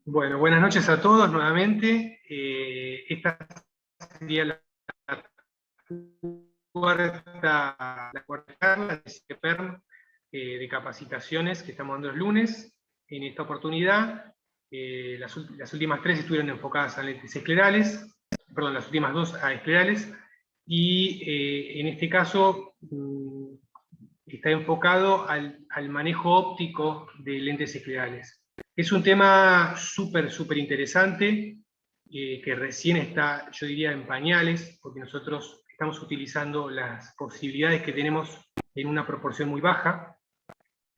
Bueno, buenas noches a todos nuevamente. Esta sería la cuarta charla de CIEPERM, de capacitaciones que estamos dando los lunes. En esta oportunidad, las últimas tres estuvieron enfocadas a lentes esclerales, perdón, las últimas dos a esclerales, y en este caso está enfocado al manejo óptico de lentes esclerales. Es un tema súper interesante, que recién está, yo diría, en pañales, porque nosotros estamos utilizando las posibilidades que tenemos en una proporción muy baja,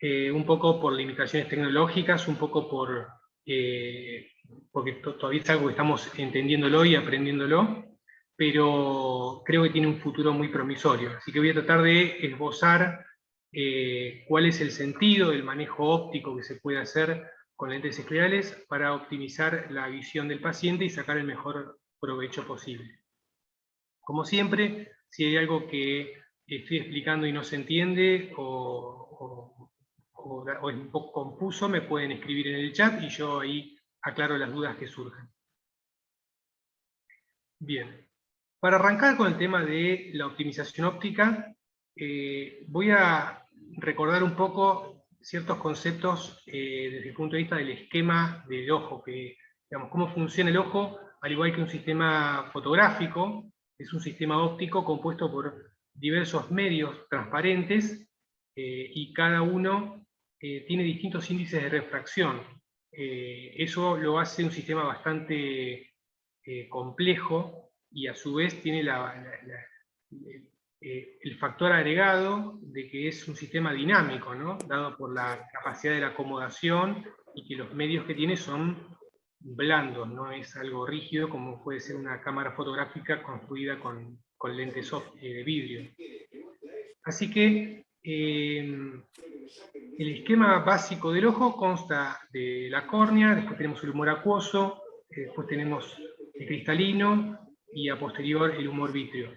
un poco por limitaciones tecnológicas, un poco porque todavía es algo que estamos entendiéndolo y aprendiéndolo, pero creo que tiene un futuro muy promisorio. Así que voy a tratar de esbozar cuál es el sentido del manejo óptico que se puede hacer con lentes esclerales para optimizar la visión del paciente y sacar el mejor provecho posible. Como siempre, si hay algo que estoy explicando y no se entiende o es un poco confuso, me pueden escribir en el chat y yo ahí aclaro las dudas que surjan. Bien, para arrancar con el tema de la optimización óptica, voy a recordar un poco ciertos conceptos desde el punto de vista del esquema del ojo, digamos, cómo funciona el ojo, al igual que un sistema fotográfico, es un sistema óptico compuesto por diversos medios transparentes y cada uno tiene distintos índices de refracción. Eso lo hace un sistema bastante complejo y a su vez tiene el factor agregado de que es un sistema dinámico, ¿no? Dado por la capacidad de la acomodación y que los medios que tiene son blandos, no es algo rígido como puede ser una cámara fotográfica construida con lentes de vidrio. Así que el esquema básico del ojo consta de la córnea, después tenemos el humor acuoso, después tenemos el cristalino y a posterior el humor vítreo.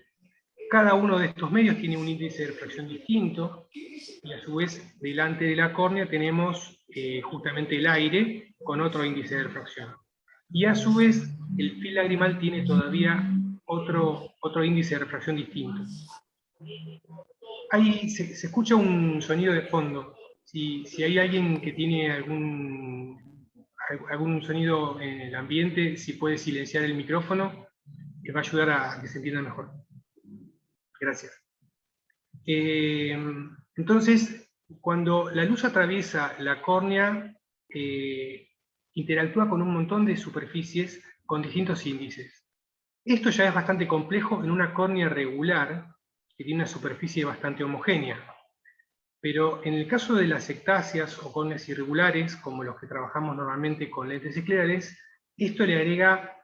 Cada uno de estos medios tiene un índice de refracción distinto y a su vez delante de la córnea tenemos justamente el aire con otro índice de refracción. Y a su vez el fil lagrimal tiene todavía otro índice de refracción distinto. Ahí se escucha un sonido de fondo. Si hay alguien que tiene algún sonido en el ambiente, si puede silenciar el micrófono, que va a ayudar a que se entienda mejor. Gracias. Entonces, cuando la luz atraviesa la córnea, interactúa con un montón de superficies con distintos índices. Esto ya es bastante complejo en una córnea regular, que tiene una superficie bastante homogénea. Pero en el caso de las ectasias o córneas irregulares, como los que trabajamos normalmente con lentes esclerales, esto le agrega,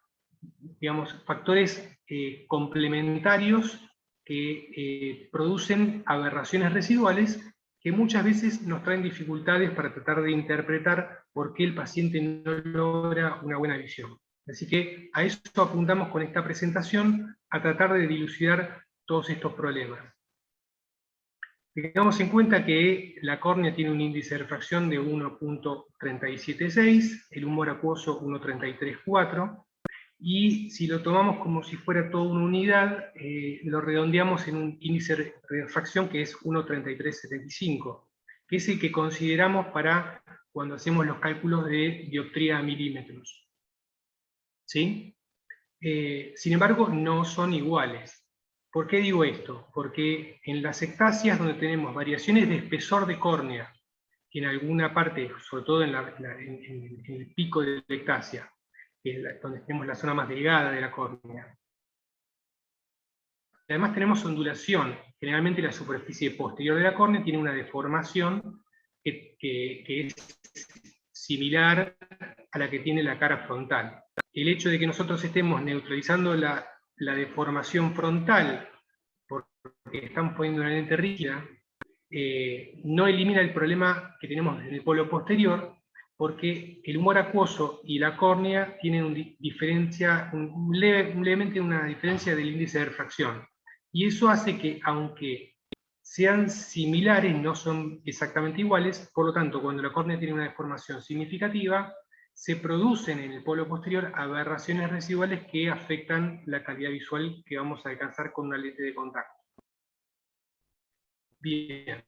digamos, factores complementarios que producen aberraciones residuales que muchas veces nos traen dificultades para tratar de interpretar por qué el paciente no logra una buena visión. Así que a eso apuntamos con esta presentación, a tratar de dilucidar todos estos problemas. Tengamos en cuenta que la córnea tiene un índice de refracción de 1.376, el humor acuoso 1.334, y si lo tomamos como si fuera toda una unidad, lo redondeamos en un índice de refracción que es 1.3375, que es el que consideramos para cuando hacemos los cálculos de dioptría a milímetros. ¿Sí? Sin embargo, no son iguales. ¿Por qué digo esto? Porque en las ectasias donde tenemos variaciones de espesor de córnea, en alguna parte, sobre todo en el pico de la ectasia, que es donde tenemos la zona más delgada de la córnea. Además tenemos ondulación. Generalmente la superficie posterior de la córnea tiene una deformación que es similar a la que tiene la cara frontal. El hecho de que nosotros estemos neutralizando la deformación frontal porque estamos poniendo una lente rígida, no elimina el problema que tenemos en el polo posterior, porque el humor acuoso y la córnea tienen levemente una diferencia del índice de refracción. Y eso hace que, aunque sean similares, no son exactamente iguales. Por lo tanto, cuando la córnea tiene una deformación significativa, se producen en el polo posterior aberraciones residuales que afectan la calidad visual que vamos a alcanzar con una lente de contacto. Bien.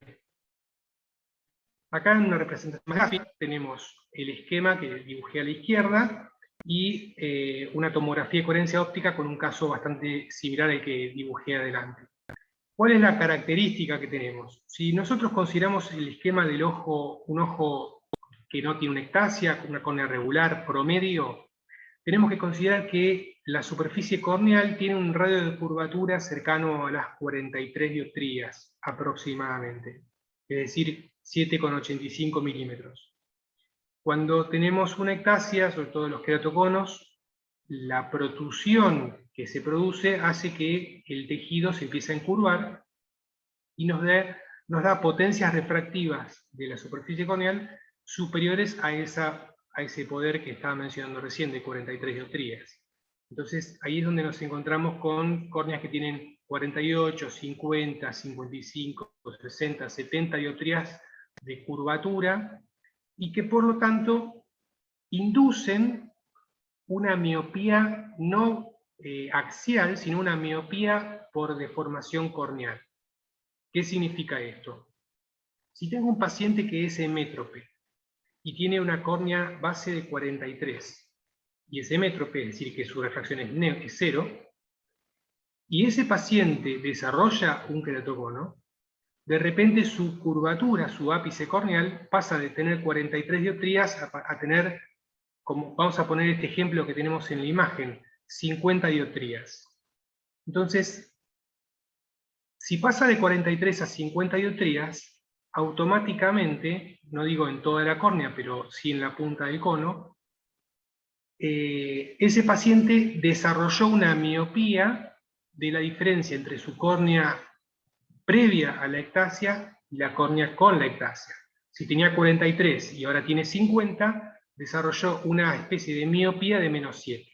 Acá en una representación gráfica tenemos el esquema que dibujé a la izquierda y una tomografía de coherencia óptica con un caso bastante similar al que dibujé adelante. ¿Cuál es la característica que tenemos? Si nosotros consideramos el esquema del ojo, un ojo que no tiene una ectasia, una córnea regular, promedio, tenemos que considerar que la superficie corneal tiene un radio de curvatura cercano a las 43 dioptrías aproximadamente, es decir, 7,85 milímetros. Cuando tenemos una ectasia, sobre todo los queratoconos, la protrusión que se produce hace que el tejido se empiece a encurvar y nos da potencias refractivas de la superficie corneal superiores a ese poder que estaba mencionando recién, de 43 dioptrías. Entonces, ahí es donde nos encontramos con córneas que tienen 48, 50, 55, 60, 70 dioptrías de curvatura, y que por lo tanto inducen una miopía no axial, sino una miopía por deformación corneal. ¿Qué significa esto? Si tengo un paciente que es hemétrope y tiene una córnea base de 43, y es hemétrope, es decir, que su refracción es 0, y ese paciente desarrolla un queratocono, de repente su curvatura, su ápice corneal, pasa de tener 43 dioptrías a tener, como vamos a poner este ejemplo que tenemos en la imagen, 50 dioptrías. Entonces, si pasa de 43 a 50 dioptrías, automáticamente, no digo en toda la córnea, pero sí en la punta del cono, ese paciente desarrolló una miopía de la diferencia entre su córnea previa a la ectasia y la córnea con la ectasia. Si tenía 43 y ahora tiene 50, desarrolló una especie de miopía de -7.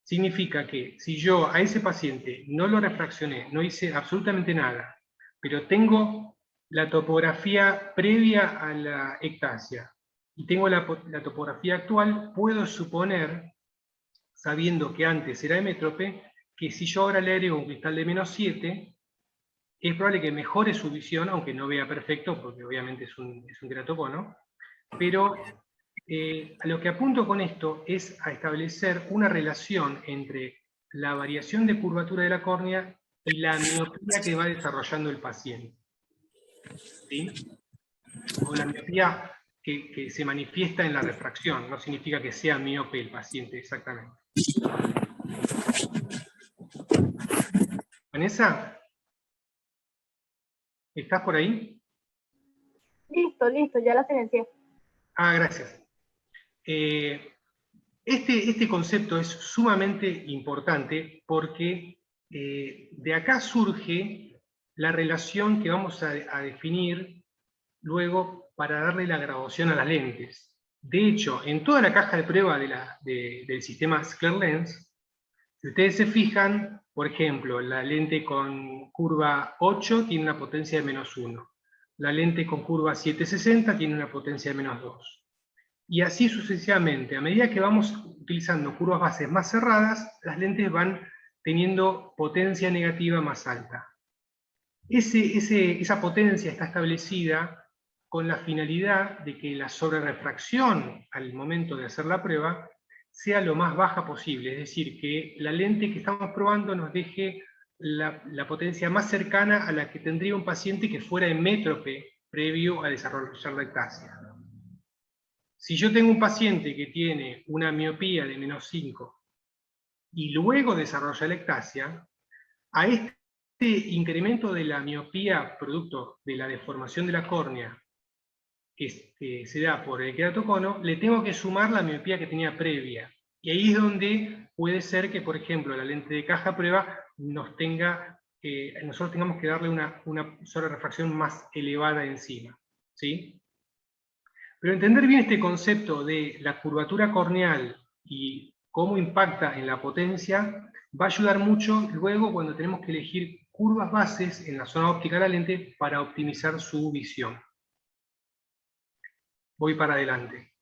Significa que si yo a ese paciente no lo refraccioné, no hice absolutamente nada, pero tengo la topografía previa a la ectasia y tengo la topografía actual, puedo suponer, sabiendo que antes era hemétrope, que si yo ahora le agrego un cristal de -7, es probable que mejore su visión, aunque no vea perfecto, porque obviamente es un queratocono, pero a lo que apunto con esto es a establecer una relación entre la variación de curvatura de la córnea y la miopía que va desarrollando el paciente. ¿Sí? O la miopía que se manifiesta en la refracción, no significa que sea miope el paciente exactamente. Vanessa, ¿estás por ahí? Listo, ya la silencié. Ah, gracias. Este concepto es sumamente importante porque de acá surge la relación que vamos a definir luego para darle la graduación a las lentes. De hecho, en toda la caja de prueba del sistema SclearLens, si ustedes se fijan, por ejemplo, la lente con curva 8 tiene una potencia de -1. La lente con curva 760 tiene una potencia de -2. Y así sucesivamente. A medida que vamos utilizando curvas bases más cerradas, las lentes van teniendo potencia negativa más alta. Esa potencia está establecida con la finalidad de que la sobrerefracción al momento de hacer la prueba sea lo más baja posible, es decir, que la lente que estamos probando nos deje la potencia más cercana a la que tendría un paciente que fuera hemétrope previo a desarrollar la ectasia. Si yo tengo un paciente que tiene una miopía de -5 y luego desarrolla la ectasia, a este incremento de la miopía producto de la deformación de la córnea que se da por el queratocono, le tengo que sumar la miopía que tenía previa. Y ahí es donde puede ser que, por ejemplo, la lente de caja prueba nosotros tengamos que darle una sobrerefracción más elevada encima. ¿Sí? Pero entender bien este concepto de la curvatura corneal y cómo impacta en la potencia va a ayudar mucho luego cuando tenemos que elegir curvas bases en la zona óptica de la lente para optimizar su visión. Voy para adelante.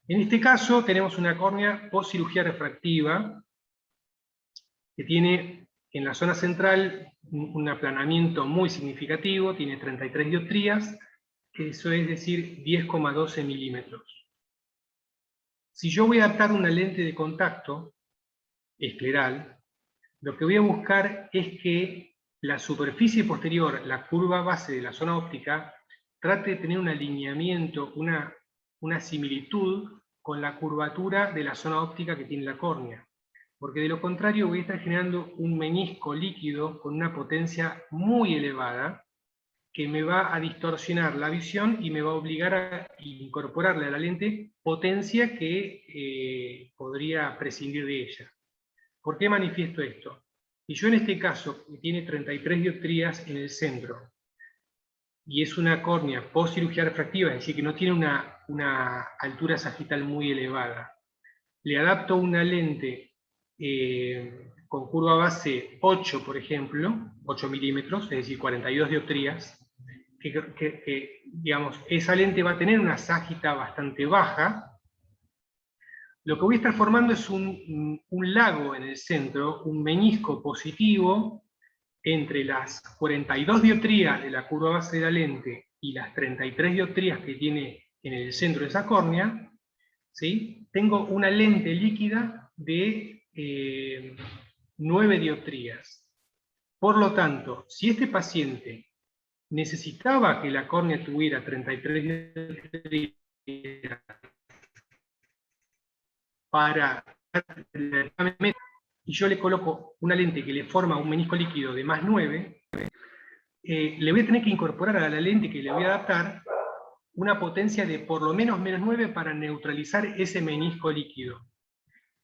En este caso tenemos una córnea post-cirugía refractiva que tiene en la zona central un aplanamiento muy significativo, tiene 33 dioptrías, eso es decir, 10,12 milímetros. Si yo voy a adaptar una lente de contacto escleral, lo que voy a buscar es que la superficie posterior, la curva base de la zona óptica, trate de tener un alineamiento, una similitud con la curvatura de la zona óptica que tiene la córnea. Porque de lo contrario voy a estar generando un menisco líquido con una potencia muy elevada que me va a distorsionar la visión y me va a obligar a incorporarle a la lente potencia que podría prescindir de ella. ¿Por qué manifiesto esto? Y yo en este caso, que tiene 33 dioptrías en el centro, y es una córnea post-cirugía refractiva, es decir, que no tiene una altura sagital muy elevada, le adapto una lente con curva base 8, por ejemplo, 8 milímetros, es decir, 42 dioptrías, digamos, esa lente va a tener una ságita bastante baja. Lo que voy a estar formando es un lago en el centro, un menisco positivo entre las 42 dioptrías de la curva base de la lente y las 33 dioptrías que tiene en el centro de esa córnea, ¿sí? Tengo una lente líquida de 9 dioptrías. Por lo tanto, si este paciente necesitaba que la córnea tuviera 33 dioptrías para y yo le coloco una lente que le forma un menisco líquido de más 9, le voy a tener que incorporar a la lente que le voy a adaptar una potencia de por lo menos menos 9 para neutralizar ese menisco líquido.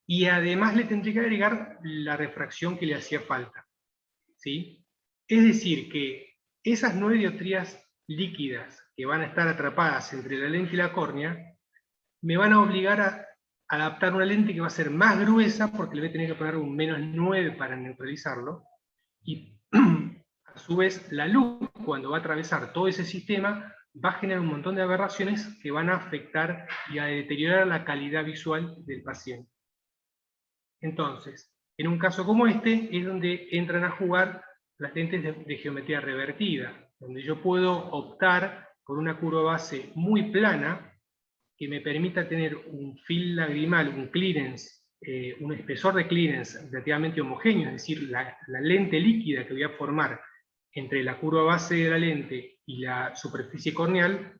Y además le tendré que agregar la refracción que le hacía falta, ¿sí? Es decir, que esas 9 dioptrías líquidas que van a estar atrapadas entre la lente y la córnea, me van a obligar a adaptar una lente que va a ser más gruesa, porque le voy a tener que poner un menos 9 para neutralizarlo, y a su vez la luz, cuando va a atravesar todo ese sistema, va a generar un montón de aberraciones que van a afectar y a deteriorar la calidad visual del paciente. Entonces, en un caso como este, es donde entran a jugar las lentes de geometría revertida, donde yo puedo optar por una curva base muy plana, que me permita tener un fill lagrimal, un clearance, un espesor de clearance relativamente homogéneo, es decir, la lente líquida que voy a formar entre la curva base de la lente y la superficie corneal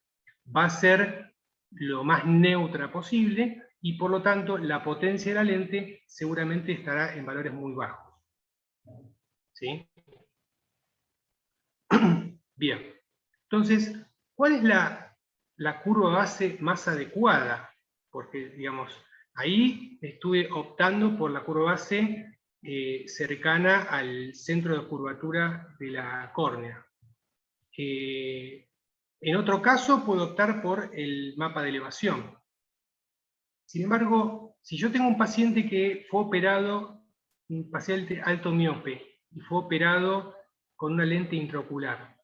va a ser lo más neutra posible, y por lo tanto la potencia de la lente seguramente estará en valores muy bajos. ¿Sí? Bien. Entonces, ¿cuál es la curva base más adecuada? Porque, digamos, ahí estuve optando por la curva base cercana al centro de curvatura de la córnea. En otro caso, puedo optar por el mapa de elevación. Sin embargo, si yo tengo un paciente que fue operado, un paciente alto miope, y fue operado con una lente intraocular,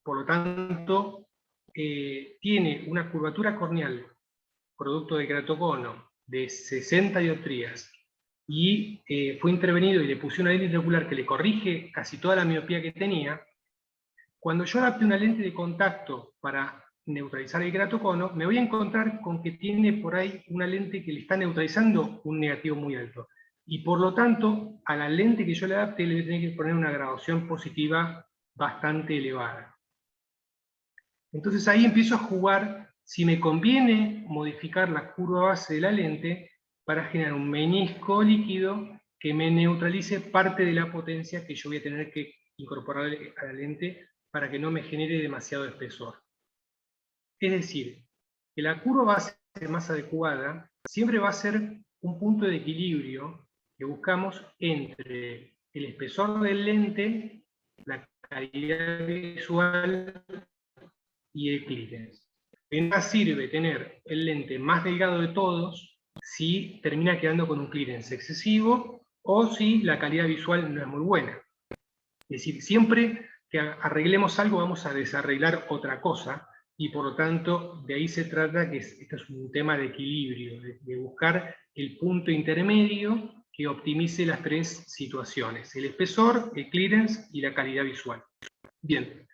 por lo tanto, tiene una curvatura corneal, producto de queratocono, de 60 dioptrías, y fue intervenido y le puse una lente intraocular que le corrige casi toda la miopía que tenía, cuando yo adapte una lente de contacto para neutralizar el queratocono, me voy a encontrar con que tiene por ahí una lente que le está neutralizando un negativo muy alto. Y por lo tanto, a la lente que yo le adapte le voy a tener que poner una graduación positiva bastante elevada. Entonces ahí empiezo a jugar si me conviene modificar la curva base de la lente para generar un menisco líquido que me neutralice parte de la potencia que yo voy a tener que incorporar a la lente para que no me genere demasiado espesor. Es decir, que la curva base más adecuada siempre va a ser un punto de equilibrio que buscamos entre el espesor del lente, la calidad visual y el clearance. De nada sirve tener el lente más delgado de todos si termina quedando con un clearance excesivo o si la calidad visual no es muy buena. Es decir, siempre que arreglemos algo vamos a desarreglar otra cosa, y por lo tanto de ahí se trata que esto es un tema de equilibrio, de buscar el punto intermedio que optimice las tres situaciones: el espesor, el clearance y la calidad visual. Bien,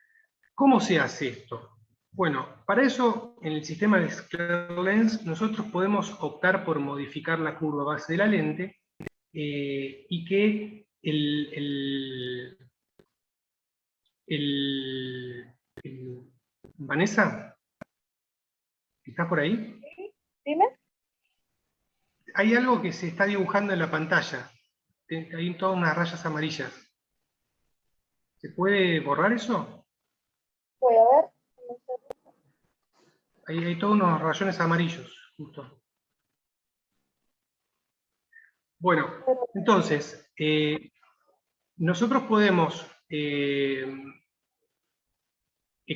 ¿cómo se hace esto? Bueno, para eso en el sistema de ScleroLens nosotros podemos optar por modificar la curva base de la lente y que Vanessa, ¿estás por ahí? Dime. Hay algo que se está dibujando en la pantalla. Hay todas unas rayas amarillas. ¿Se puede borrar eso? Voy a ver. Hay todos unos rayones amarillos, justo. Bueno, entonces, nosotros podemos,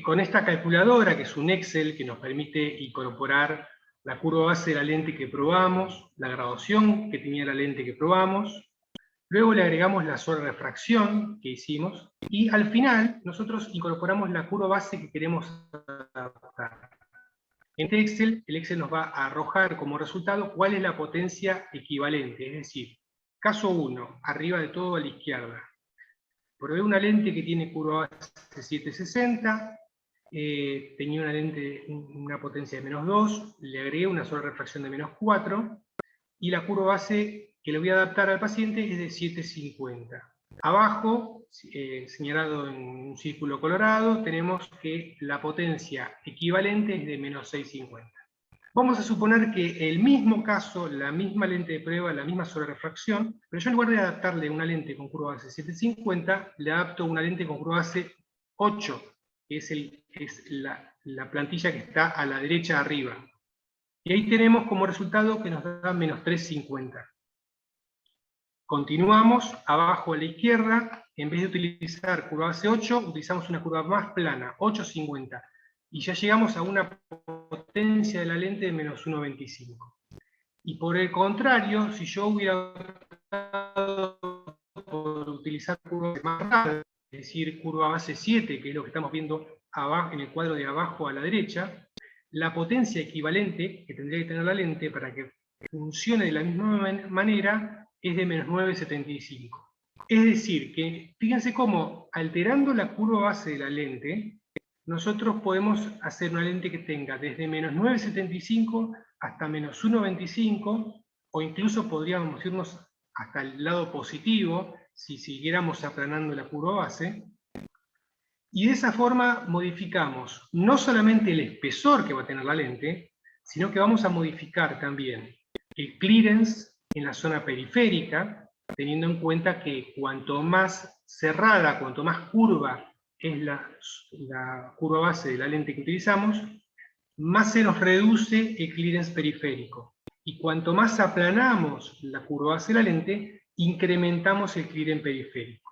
con esta calculadora, que es un Excel, que nos permite incorporar la curva base de la lente que probamos, la graduación que tenía la lente que probamos, luego le agregamos la refracción que hicimos, y al final nosotros incorporamos la curva base que queremos adaptar. En este Excel, el Excel nos va a arrojar como resultado cuál es la potencia equivalente, es decir, caso 1, arriba de todo a la izquierda. Probé una lente que tiene curva base 760, tenía una potencia de -2, le agregué una sola refracción de -4, y la curva base que le voy a adaptar al paciente es de 750. Abajo, señalado en un círculo colorado, tenemos que la potencia equivalente es de -650. Vamos a suponer que el mismo caso, la misma lente de prueba, la misma sobrerefracción, pero yo en lugar de adaptarle una lente con curva base 750, le adapto una lente con curva base 8, que es la plantilla que está a la derecha arriba. Y ahí tenemos como resultado que nos da -350. Continuamos, abajo a la izquierda, en vez de utilizar curva base 8, utilizamos una curva más plana, 850. Y ya llegamos a una potencia de la lente de -1.25. Y por el contrario, si yo hubiera optado por utilizar curva base más rápida, es decir, curva base 7, que es lo que estamos viendo abajo, en el cuadro de abajo a la derecha, la potencia equivalente que tendría que tener la lente para que funcione de la misma manera es de -9.75. Es decir, que fíjense cómo alterando la curva base de la lente, nosotros podemos hacer una lente que tenga desde -9.75 hasta -1.25, o incluso podríamos irnos hasta el lado positivo si siguiéramos aplanando la curva base. Y de esa forma modificamos no solamente el espesor que va a tener la lente, sino que vamos a modificar también el clearance en la zona periférica, teniendo en cuenta que cuanto más cerrada, cuanto más curva es la curva base de la lente que utilizamos, más se nos reduce el clearance periférico. Y cuanto más aplanamos la curva base de la lente, incrementamos el clearance periférico.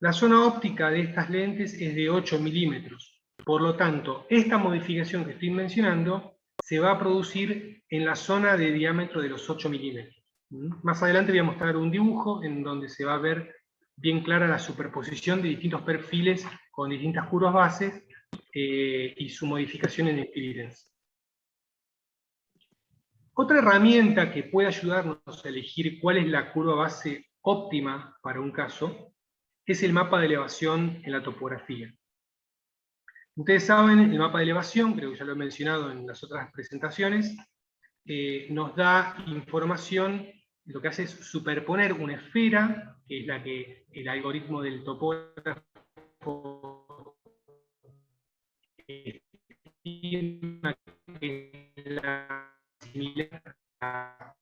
La zona óptica de estas lentes es de 8 milímetros. Por lo tanto, esta modificación que estoy mencionando se va a producir en la zona de diámetro de los 8 milímetros. Más adelante voy a mostrar un dibujo en donde se va a ver bien clara la superposición de distintos perfiles con distintas curvas bases y su modificación en el clearance. Otra herramienta que puede ayudarnos a elegir cuál es la curva base óptima para un caso es el mapa de elevación en la topografía. Ustedes saben, el mapa de elevación, creo que ya lo he mencionado en las otras presentaciones, nos da información, lo que hace es superponer una esfera, que es la que el algoritmo del topógrafo estima que es la similar a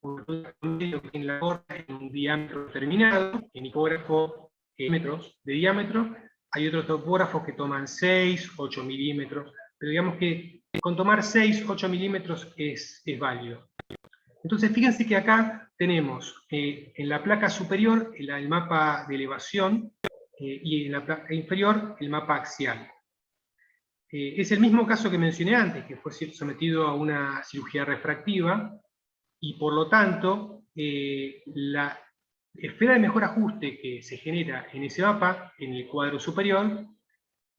en la corta en un diámetro determinado, en hipógrafo metros de diámetro. Hay otros topógrafos que toman 6, 8 milímetros, pero digamos que con tomar 6, 8 milímetros es válido. Entonces fíjense que acá tenemos en la placa superior el mapa de elevación y en la placa inferior el mapa axial. Es el mismo caso que mencioné antes, que fue sometido a una cirugía refractiva, y por lo tanto la esfera de mejor ajuste que se genera en ese mapa, en el cuadro superior,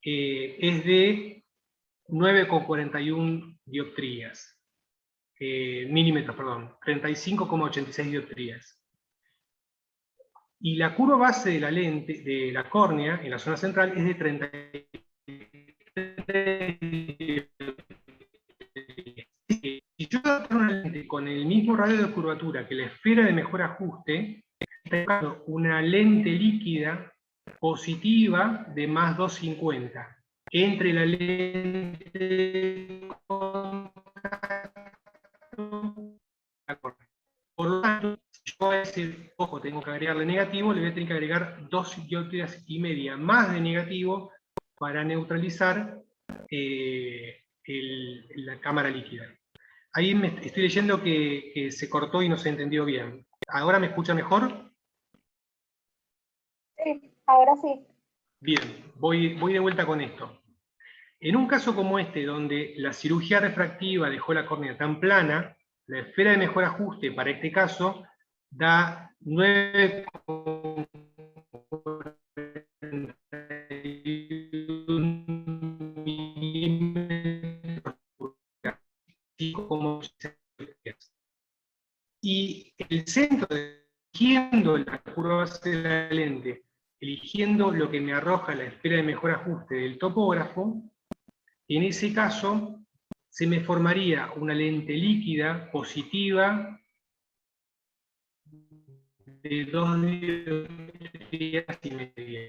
es de 9,41 dioptrías. Milímetros, perdón, 35,86 dioptrías. Y la curva base de la lente, de la córnea, en la zona central, es de 33 dioptrías. Si yo adapto una lente con el mismo radio de curvatura que la esfera de mejor ajuste, estoy buscando una lente líquida positiva de más 250 entre la lente de contacto. Por lo tanto, si yo a ese ojo tengo que agregarle negativo, le voy a tener que agregar 2 dioptrías y media más de negativo para neutralizar la cámara líquida. Ahí estoy leyendo que se cortó y no se entendió bien. ¿Ahora me escucha mejor? Sí, ahora sí. Bien, voy de vuelta con esto. En un caso como este, donde la cirugía refractiva dejó la córnea tan plana, la esfera de mejor ajuste para este caso da 9,41 milímetros por pulgada. Y el centro, eligiendo la curva base de la lente, eligiendo lo que me arroja la esfera de mejor ajuste del topógrafo, en ese caso se me formaría una lente líquida positiva de 2 dioptrías y media.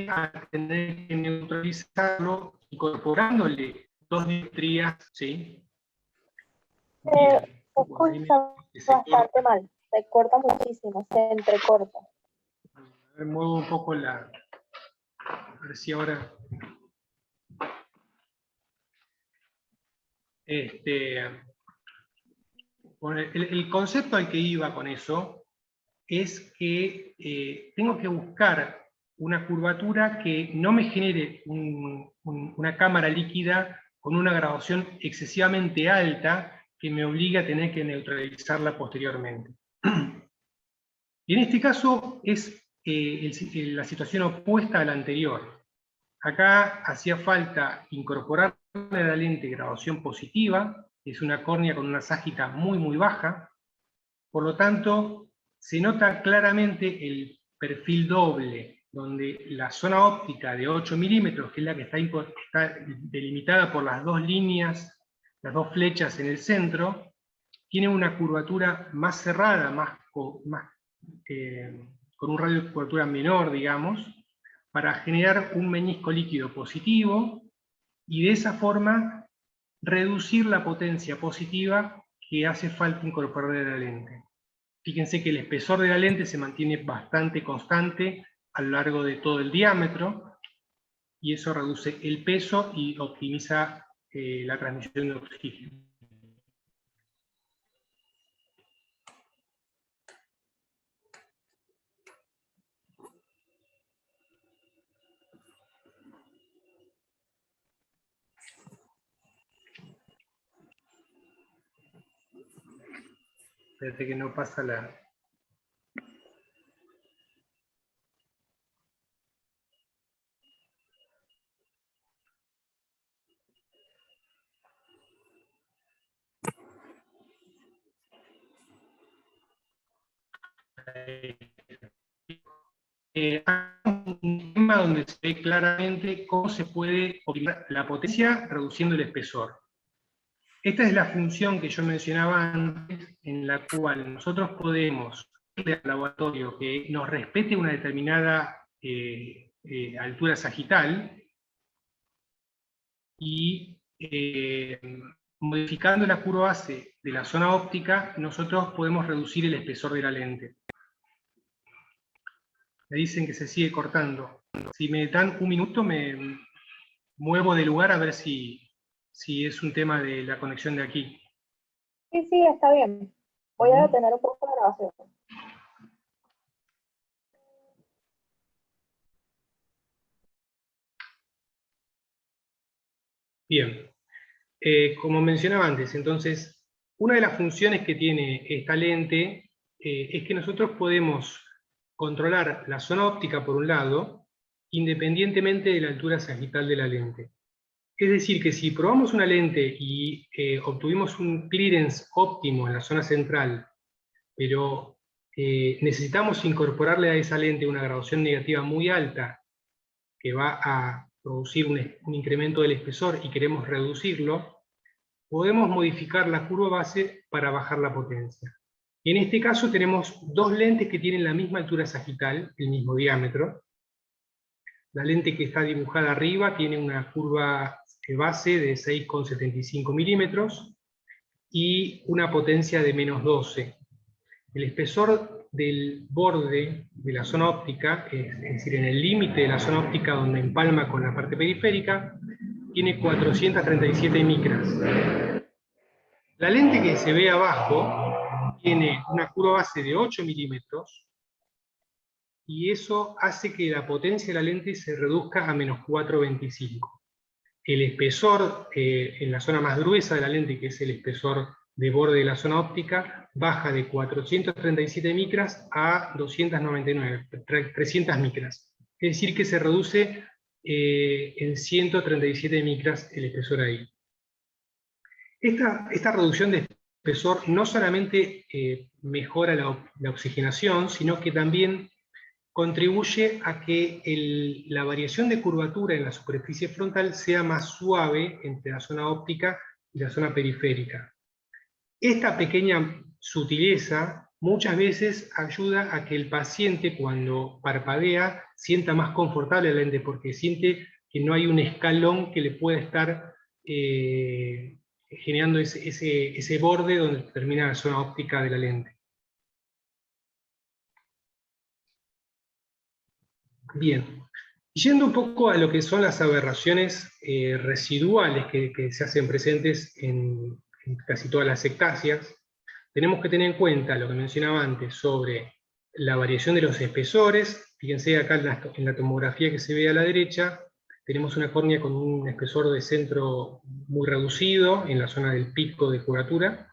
A tener que neutralizarlo incorporándole 2 dioptrías, ¿sí? Se Bien. escucha bastante mal, se corta muchísimo, se entrecorta. A ver, muevo un poco la... A ver si ahora... Bueno, el concepto al que iba con eso es que tengo que buscar una curvatura que no me genere una cámara líquida con una graduación excesivamente alta que me obligue a tener que neutralizarla posteriormente. Y en este caso es la situación opuesta a la anterior. Acá hacía falta incorporar a la lente graduación positiva, es una córnea con una ságita muy baja, por lo tanto se nota claramente el perfil doble, donde la zona óptica de 8 milímetros, que es la que está delimitada por las dos líneas, las dos flechas en el centro, tiene una curvatura más cerrada, con un radio de curvatura menor, digamos, para generar un menisco líquido positivo y de esa forma reducir la potencia positiva que hace falta incorporar de la lente. Fíjense que el espesor de la lente se mantiene bastante constante a lo largo de todo el diámetro y eso reduce el peso y optimiza la transmisión de oxígeno. Espérate que no pasa la... un tema donde se ve claramente cómo se puede optimizar la potencia reduciendo el espesor. Esta es la función que yo mencionaba antes, en la cual nosotros podemos pedirle al laboratorio que nos respete una determinada altura sagital y modificando la curva base de la zona óptica, nosotros podemos reducir el espesor de la lente. Me dicen que se sigue cortando. Si me dan un minuto, me muevo de lugar a ver si es un tema de la conexión de aquí. Sí, sí, está bien. Voy a detener un poco la grabación. Bien. Como mencionaba antes, entonces, una de las funciones que tiene esta lente es que nosotros podemos controlar la zona óptica por un lado, independientemente de la altura sagital de la lente. Es decir, que si probamos una lente y obtuvimos un clearance óptimo en la zona central, pero necesitamos incorporarle a esa lente una graduación negativa muy alta, que va a producir un incremento del espesor y queremos reducirlo, podemos modificar la curva base para bajar la potencia. En este caso tenemos dos lentes que tienen la misma altura sagital, el mismo diámetro. La lente que está dibujada arriba tiene una curva base de 6,75 milímetros y una potencia de menos 12. El espesor del borde de la zona óptica, es decir, en el límite de la zona óptica donde empalma con la parte periférica, tiene 437 micras. La lente que se ve abajo tiene una curva base de 8 milímetros, y eso hace que la potencia de la lente se reduzca a menos 4,25. El espesor en la zona más gruesa de la lente, que es el espesor de borde de la zona óptica, baja de 437 micras a 299, 300 micras. Es decir, que se reduce en 137 micras el espesor ahí. Esta reducción de espesor no solamente mejora la oxigenación, sino que también contribuye a que la variación de curvatura en la superficie frontal sea más suave entre la zona óptica y la zona periférica. Esta pequeña sutileza muchas veces ayuda a que el paciente, cuando parpadea, sienta más confortable la lente, porque siente que no hay un escalón que le pueda estar generando ese borde donde termina la zona óptica de la lente. Bien, yendo un poco a lo que son las aberraciones residuales que se hacen presentes en casi todas las ectasias, tenemos que tener en cuenta lo que mencionaba antes sobre la variación de los espesores. Fíjense acá en la tomografía que se ve a la derecha, tenemos una córnea con un espesor de centro muy reducido en la zona del pico de curvatura.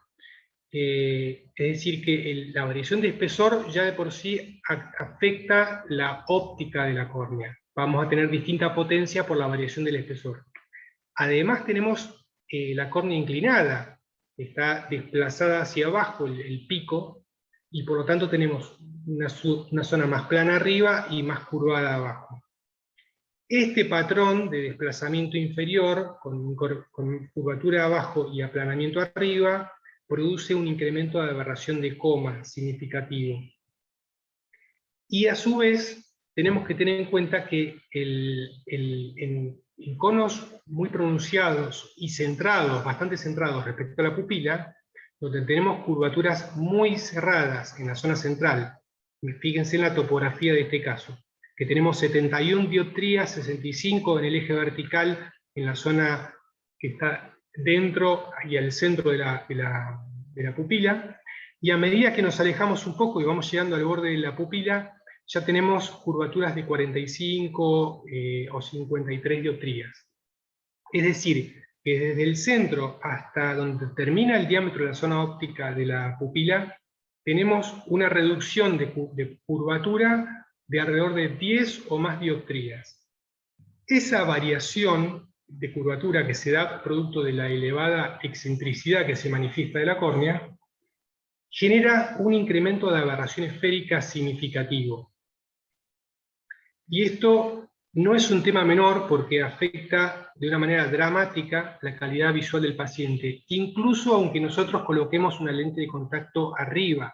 Es decir, que la variación de espesor ya de por sí afecta la óptica de la córnea. Vamos a tener distinta potencia por la variación del espesor. Además tenemos la córnea inclinada, que está desplazada hacia abajo el pico, y por lo tanto tenemos una zona más plana arriba y más curvada abajo. Este patrón de desplazamiento inferior, con curvatura abajo y aplanamiento arriba, produce un incremento de aberración de coma significativo. Y a su vez, tenemos que tener en cuenta que en conos muy pronunciados y centrados, bastante centrados respecto a la pupila, donde tenemos curvaturas muy cerradas en la zona central, fíjense en la topografía de este caso, que tenemos 71 dioptrías, 65 en el eje vertical, en la zona que está dentro y al centro de la pupila, y a medida que nos alejamos un poco y vamos llegando al borde de la pupila, ya tenemos curvaturas de 45 o 53 dioptrías. Es decir, que desde el centro hasta donde termina el diámetro de la zona óptica de la pupila, tenemos una reducción de curvatura de alrededor de 10 o más dioptrías. Esa variación de curvatura que se da producto de la elevada excentricidad que se manifiesta de la córnea, genera un incremento de aberración esférica significativo. Y esto no es un tema menor porque afecta de una manera dramática la calidad visual del paciente, incluso aunque nosotros coloquemos una lente de contacto arriba.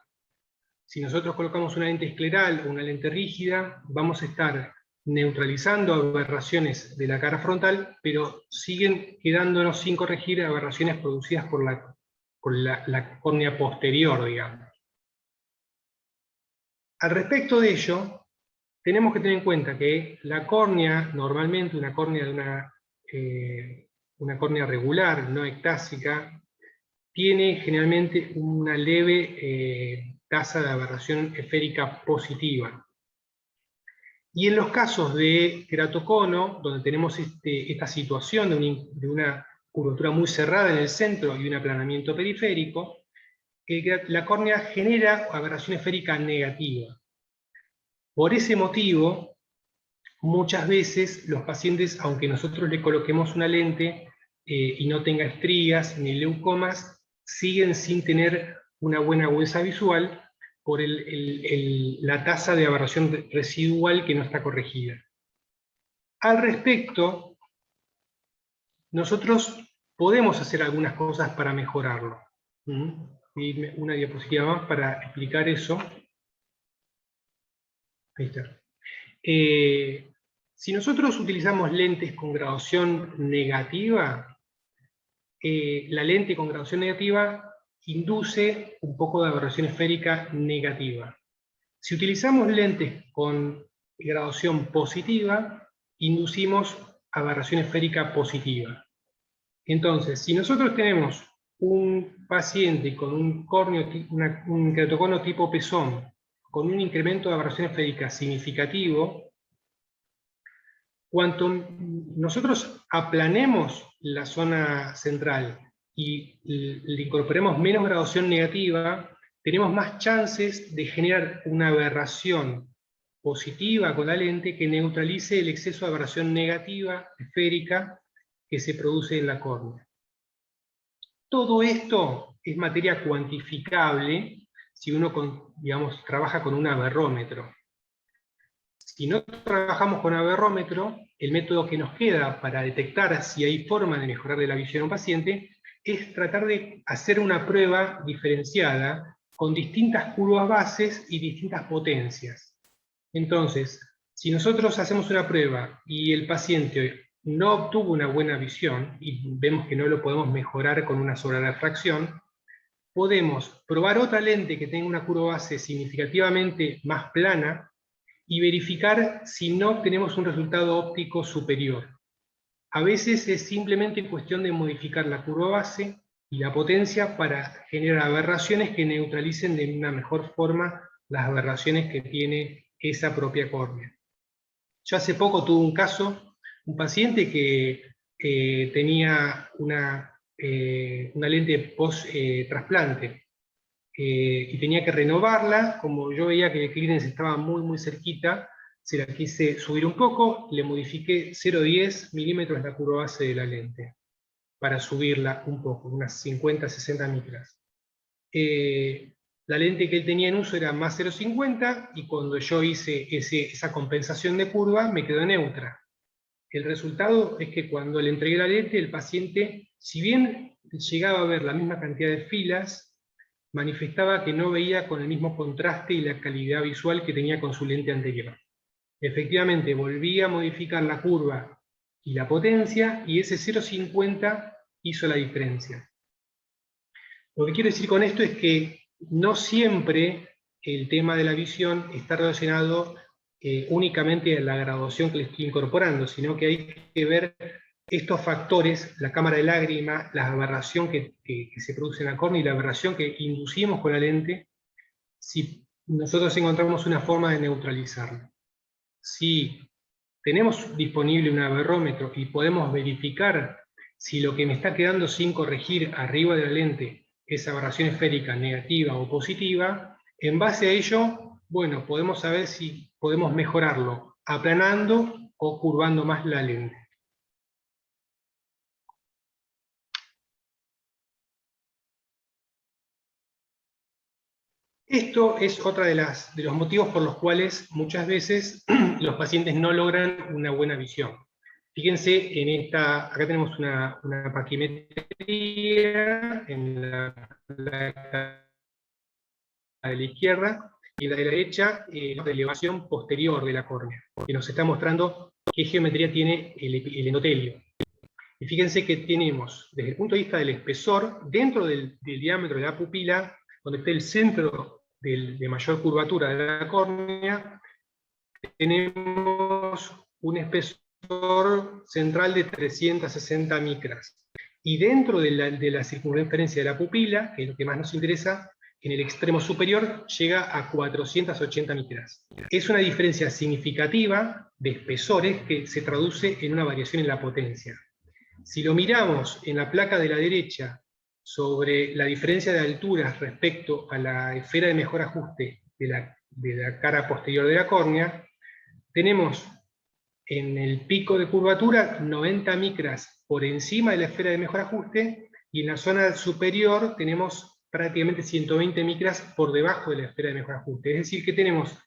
Si nosotros colocamos una lente escleral o una lente rígida, vamos a estar neutralizando aberraciones de la cara frontal, pero siguen quedándonos sin corregir aberraciones producidas por la córnea posterior, digamos. Al respecto de ello, tenemos que tener en cuenta que la córnea, normalmente una córnea una córnea regular, no ectásica, tiene generalmente una leve tasa de aberración esférica positiva. Y en los casos de queratocono, donde tenemos esta situación de una curvatura muy cerrada en el centro y un aplanamiento periférico, la córnea genera aberración esférica negativa. Por ese motivo, muchas veces los pacientes, aunque nosotros le coloquemos una lente y no tenga estrías ni leucomas, siguen sin tener una buena agudeza visual por la tasa de aberración residual que no está corregida. Al respecto, nosotros podemos hacer algunas cosas para mejorarlo. Voy a una diapositiva más para explicar eso. Ahí está. Si nosotros utilizamos lentes con graduación negativa, la lente con graduación negativa induce un poco de aberración esférica negativa. Si utilizamos lentes con graduación positiva, inducimos aberración esférica positiva. Entonces, si nosotros tenemos un paciente con un queratocono tipo pezón, con un incremento de aberración esférica significativo, cuanto nosotros aplanemos la zona central y le incorporemos menos graduación negativa, tenemos más chances de generar una aberración positiva con la lente que neutralice el exceso de aberración negativa esférica que se produce en la córnea. Todo esto es materia cuantificable si uno, digamos, trabaja con un aberrómetro. Si no trabajamos con aberrómetro, el método que nos queda para detectar si hay forma de mejorar la visión a un paciente es tratar de hacer una prueba diferenciada con distintas curvas bases y distintas potencias. Entonces, si nosotros hacemos una prueba y el paciente no obtuvo una buena visión, y vemos que no lo podemos mejorar con una sobrerefracción, podemos probar otra lente que tenga una curva base significativamente más plana y verificar si no tenemos un resultado óptico superior. A veces es simplemente cuestión de modificar la curva base y la potencia para generar aberraciones que neutralicen de una mejor forma las aberraciones que tiene esa propia córnea. Yo hace poco tuve un caso, un paciente que tenía una lente post-trasplante y tenía que renovarla. Como yo veía que el clearance estaba muy cerquita, se la quise subir un poco, le modifiqué 0,10 milímetros la curva base de la lente, para subirla un poco, unas 50-60 micras. La lente que él tenía en uso era más 0,50, y cuando yo hice esa compensación de curva, me quedó neutra. El resultado es que cuando le entregué la lente, el paciente, si bien llegaba a ver la misma cantidad de filas, manifestaba que no veía con el mismo contraste y la calidad visual que tenía con su lente anterior. Efectivamente, volví a modificar la curva y la potencia, y ese 0,50 hizo la diferencia. Lo que quiero decir con esto es que no siempre el tema de la visión está relacionado únicamente a la graduación que le estoy incorporando, sino que hay que ver estos factores, la cámara de lágrima, la aberración que se produce en la córnea y la aberración que inducimos con la lente, si nosotros encontramos una forma de neutralizarlo. Si tenemos disponible un aberrómetro y podemos verificar si lo que me está quedando sin corregir arriba de la lente es aberración esférica negativa o positiva, en base a ello, bueno, podemos saber si podemos mejorarlo aplanando o curvando más la lente. Esto es otra de los motivos por los cuales muchas veces los pacientes no logran una buena visión. Fíjense en esta, acá tenemos una paquimetría en la placa de la izquierda, y en la de la derecha la elevación posterior de la córnea, que nos está mostrando qué geometría tiene el endotelio. Y fíjense que tenemos, desde el punto de vista del espesor, dentro del diámetro de la pupila, donde está el centro de mayor curvatura de la córnea, tenemos un espesor central de 360 micras. Y dentro de la circunferencia de la pupila, que es lo que más nos interesa, en el extremo superior llega a 480 micras. Es una diferencia significativa de espesores que se traduce en una variación en la potencia. Si lo miramos en la placa de la derecha sobre la diferencia de alturas respecto a la esfera de mejor ajuste de la cara posterior de la córnea, tenemos en el pico de curvatura 90 micras por encima de la esfera de mejor ajuste, y en la zona superior tenemos prácticamente 120 micras por debajo de la esfera de mejor ajuste. Es decir, que tenemos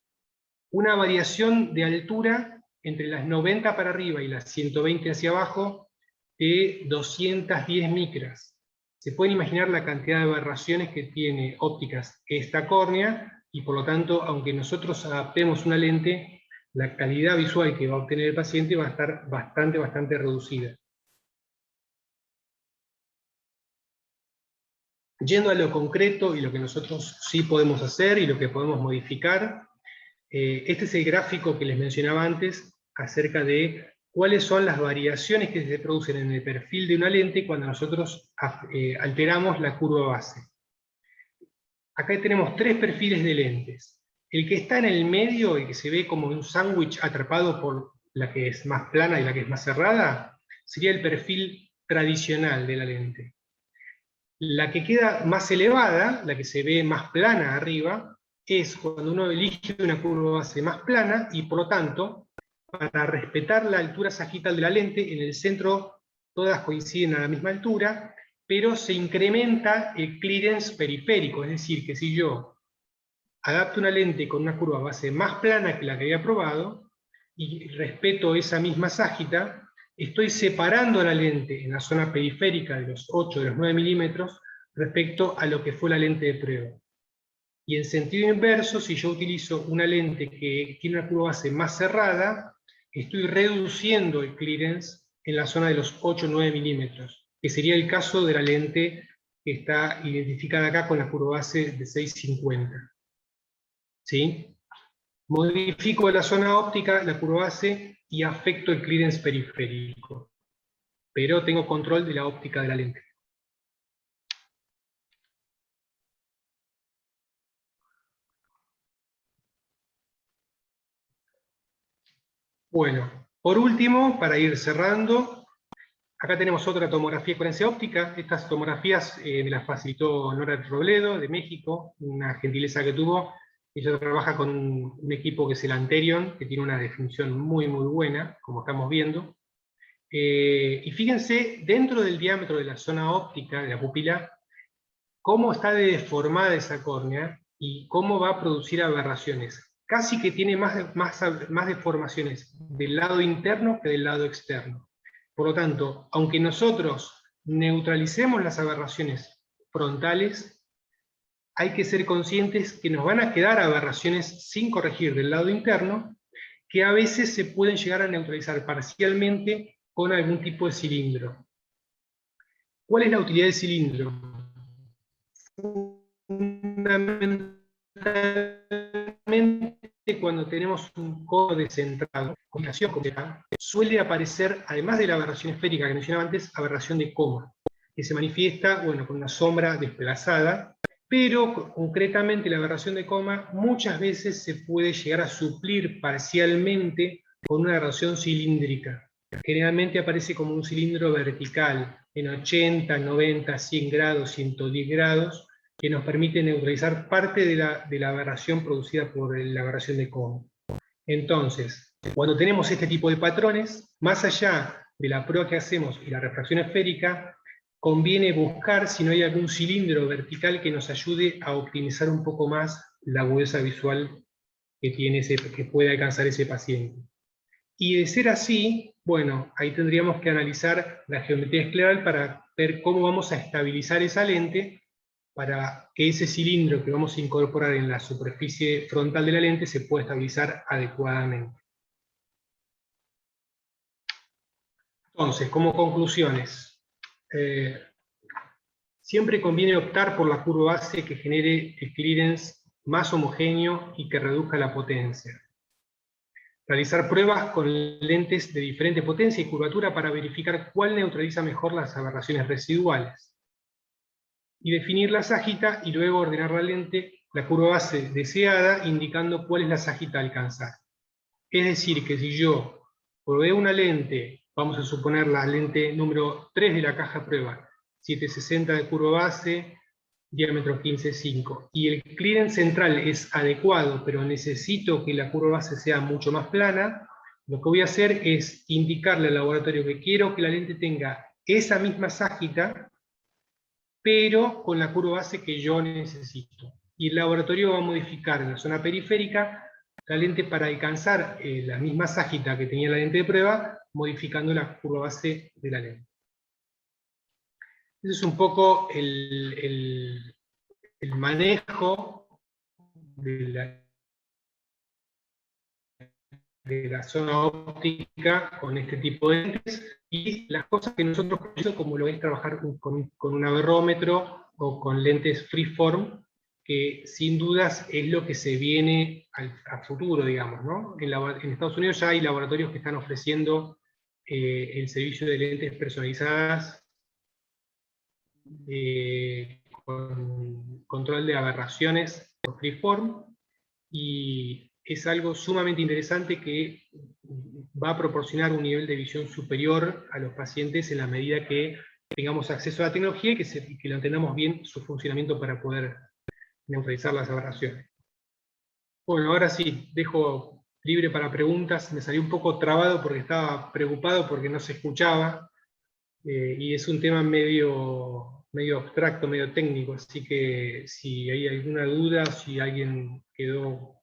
una variación de altura entre las 90 para arriba y las 120 hacia abajo de 210 micras. Se pueden imaginar la cantidad de aberraciones que tiene ópticas esta córnea, y por lo tanto, aunque nosotros adaptemos una lente, la calidad visual que va a obtener el paciente va a estar bastante reducida. Yendo a lo concreto y lo que nosotros sí podemos hacer y lo que podemos modificar, este es el gráfico que les mencionaba antes acerca de cuáles son las variaciones que se producen en el perfil de una lente cuando nosotros alteramos la curva base. Acá tenemos tres perfiles de lentes. El que está en el medio, el que se ve como un sándwich atrapado por la que es más plana y la que es más cerrada, sería el perfil tradicional de la lente. La que queda más elevada, la que se ve más plana arriba, es cuando uno elige una curva base más plana, y por lo tanto, para respetar la altura sagital de la lente, en el centro todas coinciden a la misma altura, pero se incrementa el clearance periférico, es decir, que si yo adapto una lente con una curva base más plana que la que había probado, y respeto esa misma ságita, estoy separando la lente en la zona periférica de los 8 de los 9 milímetros respecto a lo que fue la lente de prueba. Y en sentido inverso, si yo utilizo una lente que tiene una curva base más cerrada, estoy reduciendo el clearance en la zona de los 8 o 9 milímetros, que sería el caso de la lente que está identificada acá con la curva base de 650. ¿Sí? Modifico la zona óptica, la curva base, y afecto el clearance periférico. Pero tengo control de la óptica de la lente. Bueno, por último, para ir cerrando, acá tenemos otra tomografía de coherencia óptica. Estas tomografías me las facilitó Nora Robledo, de México, una gentileza que tuvo. Ella trabaja con un equipo que es el Anterion, que tiene una definición muy buena, como estamos viendo. Y fíjense, dentro del diámetro de la zona óptica, de la pupila, cómo está deformada esa córnea y cómo va a producir aberraciones. Casi que tiene más deformaciones del lado interno que del lado externo. Por lo tanto, aunque nosotros neutralicemos las aberraciones frontales, hay que ser conscientes que nos van a quedar aberraciones sin corregir del lado interno, que a veces se pueden llegar a neutralizar parcialmente con algún tipo de cilindro. ¿Cuál es la utilidad del cilindro? Fundamentalmente, cuando tenemos un cono descentrado, combinación completa, suele aparecer, además de la aberración esférica que mencionaba antes, aberración de coma, que se manifiesta, bueno, con una sombra desplazada, pero concretamente la aberración de coma muchas veces se puede llegar a suplir parcialmente con una aberración cilíndrica. Generalmente aparece como un cilindro vertical, en 80, 90, 100 grados, 110 grados, que nos permite neutralizar parte de la aberración producida por la aberración de coma. Entonces, cuando tenemos este tipo de patrones, más allá de la prueba que hacemos y la refracción esférica, conviene buscar si no hay algún cilindro vertical que nos ayude a optimizar un poco más la agudeza visual que puede alcanzar ese paciente. Y de ser así, bueno, ahí tendríamos que analizar la geometría escleral para ver cómo vamos a estabilizar esa lente para que ese cilindro que vamos a incorporar en la superficie frontal de la lente se pueda estabilizar adecuadamente. Entonces, como conclusiones, siempre conviene optar por la curva base que genere el clearance más homogéneo y que reduzca la potencia. Realizar pruebas con lentes de diferente potencia y curvatura para verificar cuál neutraliza mejor las aberraciones residuales. Y definir la ságita y luego ordenar la lente, la curva base deseada, indicando cuál es la ságita a alcanzar. Es decir, que si yo proveo una lente, vamos a suponer la lente número 3 de la caja prueba, 760 de curva base, diámetro 15,5, y el clearance central es adecuado, pero necesito que la curva base sea mucho más plana, Lo que voy a hacer es indicarle al laboratorio que quiero que la lente tenga esa misma ságita, pero con la curva base que yo necesito. Y el laboratorio va a modificar en la zona periférica la lente para alcanzar la misma ságita que tenía la lente de prueba, modificando la curva base de la lente. Ese es un poco el manejo de la zona óptica con este tipo de lentes, y las cosas que nosotros conocemos como lo es trabajar con un aberrómetro o con lentes freeform, que sin dudas es lo que se viene a futuro, digamos, ¿no? En Estados Unidos ya hay laboratorios que están ofreciendo el servicio de lentes personalizadas con control de aberraciones por freeform, y es algo sumamente interesante que va a proporcionar un nivel de visión superior a los pacientes en la medida que tengamos acceso a la tecnología y que lo entendamos bien su funcionamiento para poder neutralizar las aberraciones. Bueno, ahora sí, dejo libre para preguntas. Me salí un poco trabado porque estaba preocupado porque no se escuchaba, y es un tema medio abstracto, medio técnico, así que si hay alguna duda, si alguien quedó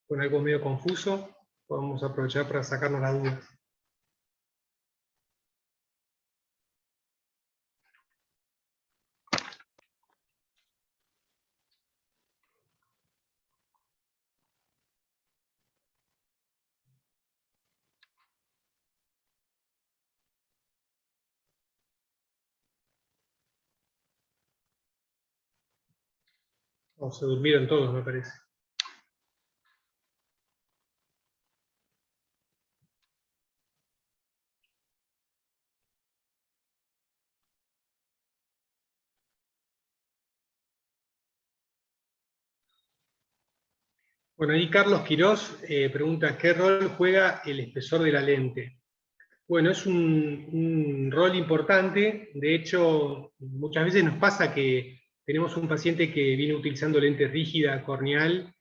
con algo medio confuso, podemos aprovechar para sacarnos las dudas. O se durmieron todos, me parece. Bueno, ahí Carlos Quirós pregunta, ¿qué rol juega el espesor de la lente? Bueno, es un rol importante. De hecho, muchas veces nos pasa que tenemos un paciente que viene utilizando lente rígida corneal,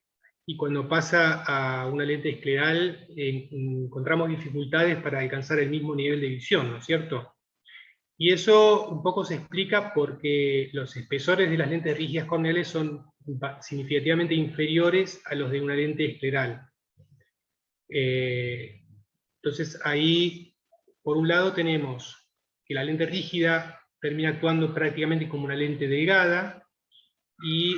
y cuando pasa a una lente escleral encontramos dificultades para alcanzar el mismo nivel de visión, ¿no es cierto? Y eso un poco se explica porque los espesores de las lentes rígidas corneales son significativamente inferiores a los de una lente escleral. Entonces ahí, por un lado, tenemos que la lente rígida termina actuando prácticamente como una lente delgada, y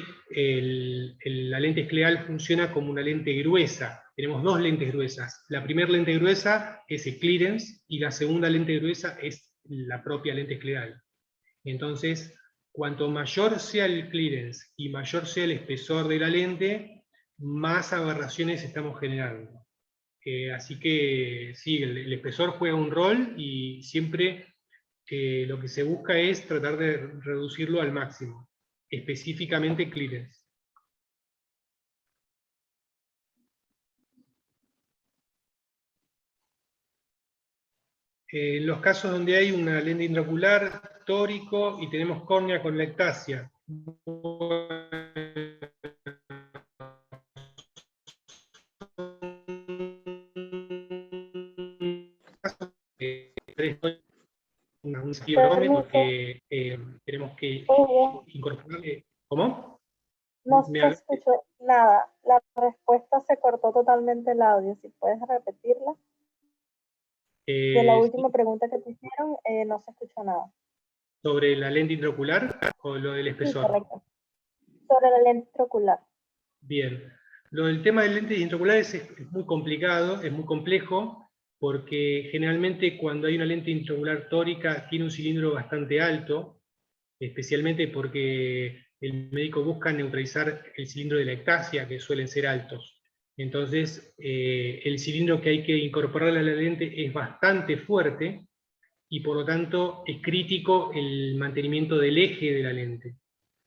la lente escleral funciona como una lente gruesa. Tenemos dos lentes gruesas. La primera lente gruesa es el clearance, y la segunda lente gruesa es la propia lente escleral. Entonces, cuanto mayor sea el clearance y mayor sea el espesor de la lente, más aberraciones estamos generando. Así que sí, el espesor juega un rol, y siempre lo que se busca es tratar de reducirlo al máximo, específicamente clearance. En los casos donde hay una lente intraocular, tórico, y tenemos córnea con ectasia, un enorme porque tenemos que incorporarle. ¿Cómo? No se escuchó nada. La respuesta se cortó totalmente el audio. Si puedes repetirla. De la última pregunta que te hicieron, no se escuchó nada. ¿Sobre la lente intraocular o lo del espesor? Sí, correcto. Sobre la lente intraocular. Bien. Lo del tema de lentes intraoculares es muy complicado, es muy complejo, porque generalmente cuando hay una lente intraocular tórica tiene un cilindro bastante alto, especialmente porque el médico busca neutralizar el cilindro de la ectasia, que suelen ser altos. Entonces, el cilindro que hay que incorporar a la lente es bastante fuerte, y por lo tanto es crítico el mantenimiento del eje de la lente.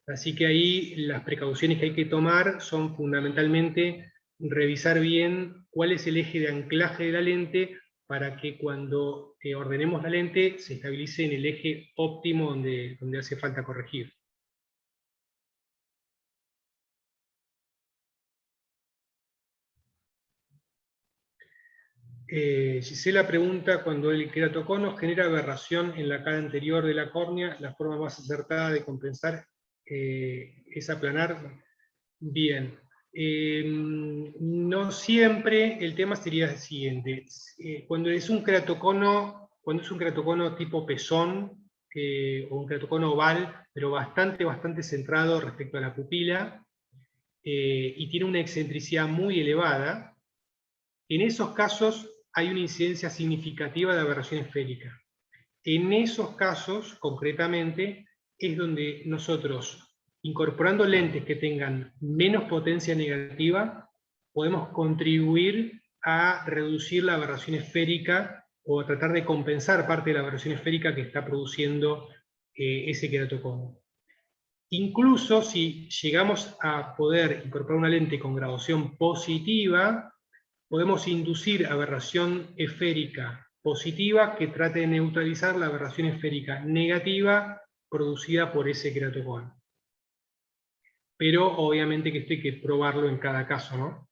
Así que ahí las precauciones que hay que tomar son fundamentalmente revisar bien cuál es el eje de anclaje de la lente, para que cuando ordenemos la lente se estabilice en el eje óptimo donde hace falta corregir. Gisela pregunta, cuando el queratocono genera aberración en la cara anterior de la córnea, la forma más acertada de compensar es aplanar. Bien. No siempre, el tema sería el siguiente. Cuando es un queratocono tipo pezón, o un queratocono oval, pero bastante centrado respecto a la pupila, y tiene una excentricidad muy elevada, en esos casos hay una incidencia significativa de aberración esférica. En esos casos, concretamente, es donde nosotros, incorporando lentes que tengan menos potencia negativa, podemos contribuir a reducir la aberración esférica o a tratar de compensar parte de la aberración esférica que está produciendo ese queratocono. Incluso si llegamos a poder incorporar una lente con graduación positiva, podemos inducir aberración esférica positiva que trate de neutralizar la aberración esférica negativa producida por ese queratocono. Pero obviamente que esto hay que probarlo en cada caso, ¿no?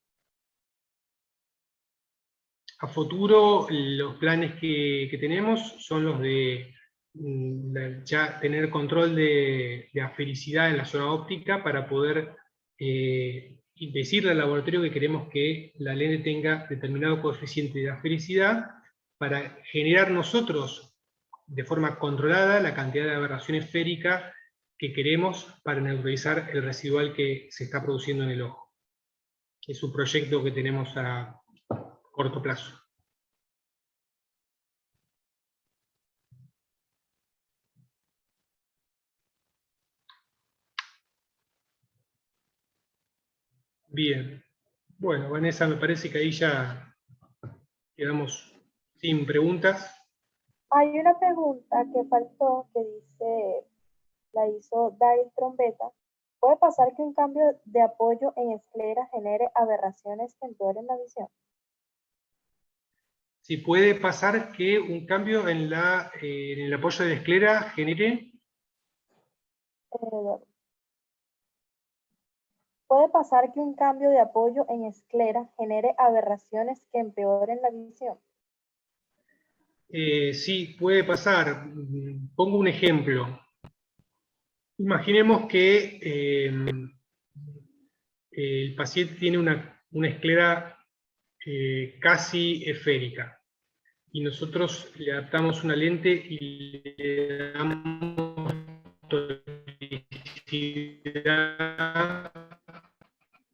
A futuro, los planes que tenemos son los de ya tener control de afericidad en la zona óptica para poder y decirle al laboratorio que queremos que la lente tenga determinado coeficiente de afericidad para generar nosotros de forma controlada la cantidad de aberración esférica que queremos para neutralizar el residual que se está produciendo en el ojo. Es un proyecto que tenemos a corto plazo. Bien. Bueno, Vanessa, me parece que ahí ya quedamos sin preguntas. Hay una pregunta que faltó que dice, la hizo Dail Trombeta. ¿Puede pasar que un cambio de apoyo en esclera genere aberraciones que empeoren la visión? Sí, puede pasar que un cambio en el apoyo de la esclera genere... ¿Puede pasar que un cambio de apoyo en esclera genere aberraciones que empeoren la visión? Sí, puede pasar. Pongo un ejemplo. Imaginemos que el paciente tiene una esclera casi esférica y nosotros le adaptamos una lente y le damos tonicidad.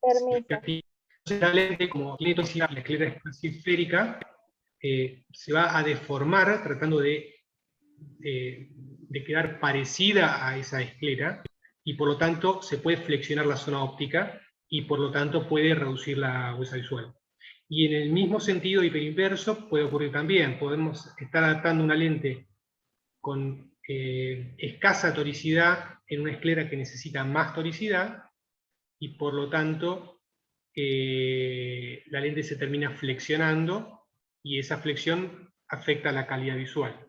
Permiso. La lente, como tiene tonicidad, la esclera es casi esférica, se va a deformar tratando de quedar parecida a esa esclera, y por lo tanto se puede flexionar la zona óptica, y por lo tanto puede reducir la agudeza visual. Y en el mismo sentido hiperinverso puede ocurrir también. Podemos estar adaptando una lente con escasa toricidad en una esclera que necesita más toricidad, y por lo tanto la lente se termina flexionando, y esa flexión afecta la calidad visual.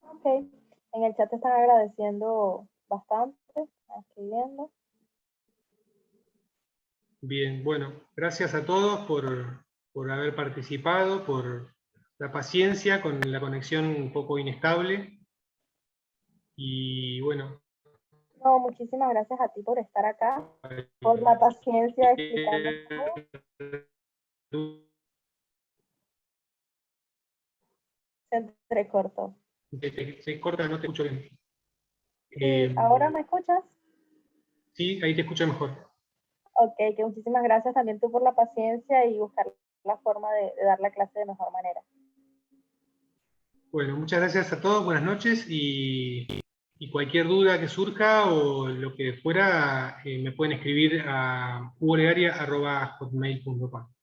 Ok, en el chat te están agradeciendo bastante, escribiendo. Bien, bueno, gracias a todos por haber participado, por la paciencia con la conexión un poco inestable, y bueno. No, muchísimas gracias a ti por estar acá, por la paciencia explicando todo. Se entrecortó. Se corta, no te escucho bien. Sí, ¿ahora me escuchas? Sí, ahí te escucho mejor. Ok, que muchísimas gracias también tú por la paciencia y buscar la forma de dar la clase de mejor manera. Bueno, muchas gracias a todos, buenas noches, y cualquier duda que surja o lo que fuera, me pueden escribir a hotmail.com.